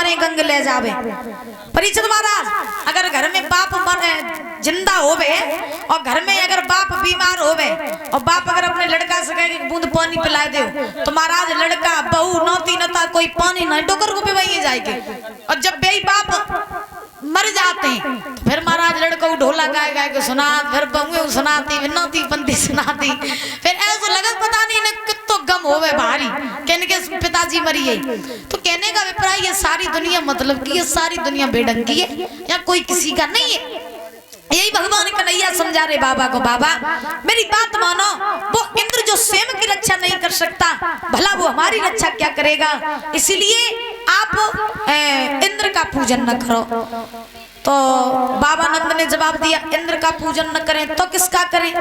हमारे गंग ले जावे। परीक्षित महाराज अगर घर में बाप जिंदा होवे और घर में अगर बाप बीमार होवे और बाप अगर अपने लड़का से कहे कि बूंद पानी पिला दे तो महाराज लड़का बहू नौती नता कोई पानी नहीं टोकर को पिवाइए जाएगी। और जब बेई बाप मर जाते हैं तो फिर महाराज लड़का को ढोला गाय गाय के सुना, फिर बहू सुनाती, नौती पंथी सुनाती, फिर ऐसा लगा पता नहीं ना कितो गम होवे भारी कहने के पिताजी मरी है। तो कहने का अभिप्राय ये सारी दुनिया मतलब की, ये सारी दुनिया बेढंगी है या कोई किसी का नहीं है। यही भगवान कन्हैया समझा रहे बाबा को, बाबा मेरी बात मानो, वो इंद्र जो स्वयं की रक्षा नहीं कर सकता भला वो हमारी रक्षा क्या करेगा, इसीलिए आप इंद्र का पूजन न करो। तो बाबा नंद ने जवाब दिया इंद्र का पूजन न करें तो किसका करें।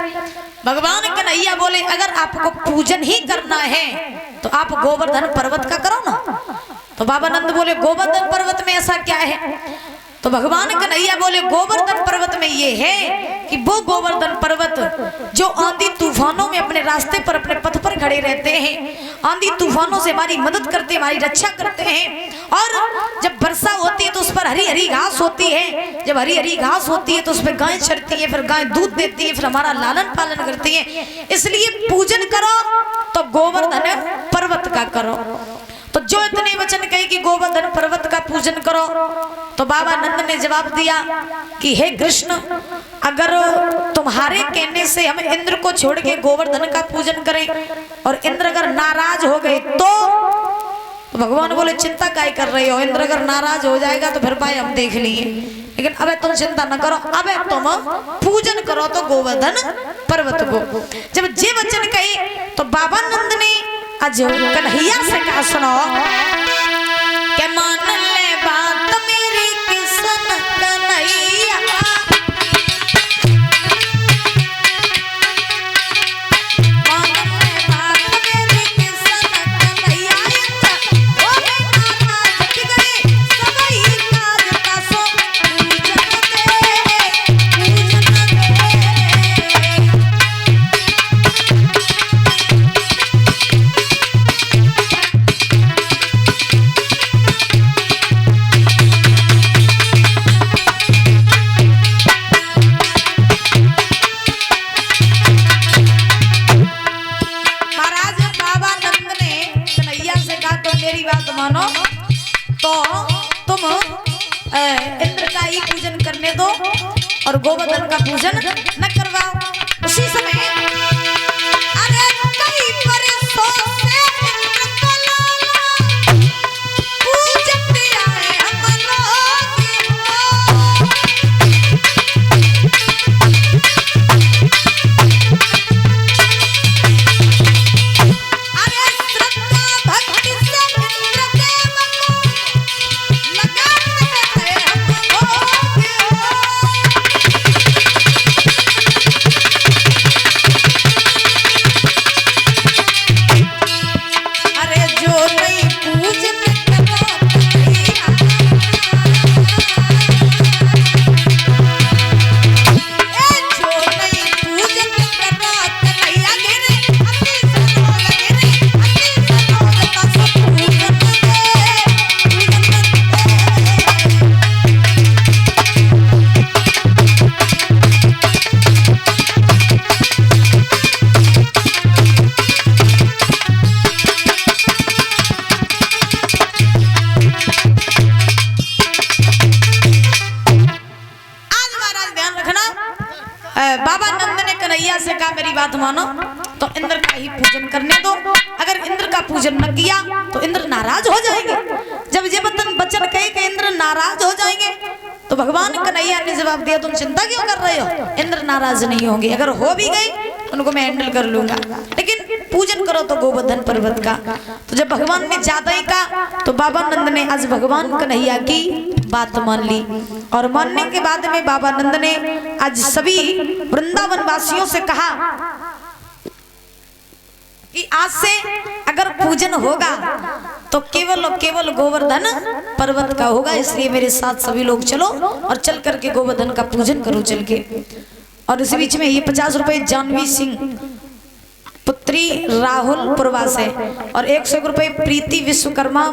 भगवान कन्हैया बोले अगर आपको पूजन ही करना है तो आप गोवर्धन पर्वत का करो ना। तो बाबा नंद बोले गोवर्धन पर्वत में ऐसा क्या है। तो भगवान कन्हैया बोले गोवर्धन पर्वत में ये है कि वो गोवर्धन पर्वत जो आंधी तूफानों में अपने रास्ते पर अपने पथ पर खड़े रहते हैं, आंधी तूफानों से हमारी मदद करते हैं, हमारी रक्षा करते हैं। और जब वर्षा होती है तो उस पर हरी हरी घास होती है, जब हरी हरी घास होती है तो उस पर गाय चरती है, फिर गाय दूध देती है, फिर हमारा लालन पालन करती है। इसलिए पूजन करो तो गोवर्धन पर्वत का करो। तो जो इतने वचन कहे कि गोवर्धन पर्वत का पूजन करो तो बाबा नंद ने जवाब दिया कि हे कृष्ण अगर तुम्हारे कहने से हम इंद्र को छोड़ के गोवर्धन का पूजन करें और इंद्र अगर नाराज हो गए तो भगवान बोले चिंता काय कर रहे हो, इंद्र अगर नाराज हो जाएगा तो फिर भाई हम देख लिए, लेकिन अबे तुम चिंता न करो, अबे तुम पूजन करो तो गोवर्धन पर्वत को। जब जे वचन कहे तो बाबा नंद ने आज कन्हैया से कहा सुनो के मान ले बात मेरी किसन कन्हैया, मान ले बात मेरी किसन कन्हैया, ओ बेटा जग गए सबई काज का सो पूजन दे, मेरी बात मानो तो तुम इंद्र का ही पूजन करने दो और गोवर्धन का पूजन न करवाओ। उसी समय अरे कई बरसों से इंद्र को लाला पूजते आए हम लोग, अरे श्रद्धा भक्ति से इंद्र देव को लगाते हैं हम लोग। अरे जो नहीं पूजन करो कन्हैया, ए जो नहीं पूजन करो कन्हैया, गिरे अति सनोल, गिरे अति सनोल का सब पूजन दे, पूजन दे। आज महाराज ध्यान रखना, बाबा नंद ने कन्हैया से कहा मेरी बात मानो तो इंद्र का ही पूजन करने दो, अगर इंद्र का पूजन न किया तो इंद्र नाराज हो जाएंगे। जब ये वचन कहे कि इंद्र नाराज हो जाएंगे तो भगवान कन्हैया ने जवाब दिया तुम चिंता क्यों कर रहे हो, इंद्र नाराज नहीं होंगे, अगर हो भी गई उनको मैं हैंडल कर लूंगा, लेकिन पूजन करो तो गोवर्धन पर्वत का। तो जब भगवान ने ज्यादा ही कहा तो बाबा नंद ने आज भगवान कन्हैया की बात मान ली, और मानने के बाद में बाबा नंद ने आज सभी वृंदावन वासियों से कहा कि आज से अगर पूजन होगा तो केवल और केवल गोवर्धन पर्वत का होगा, इसलिए मेरे साथ सभी लोग चलो और चल करके गोवर्धन का पूजन करो चल के। और इसी बीच में ये 50 रुपए जानवी सिंह पुत्री राहुल पुरवा से और 101 रुपए प्रीति विश्वकर्मा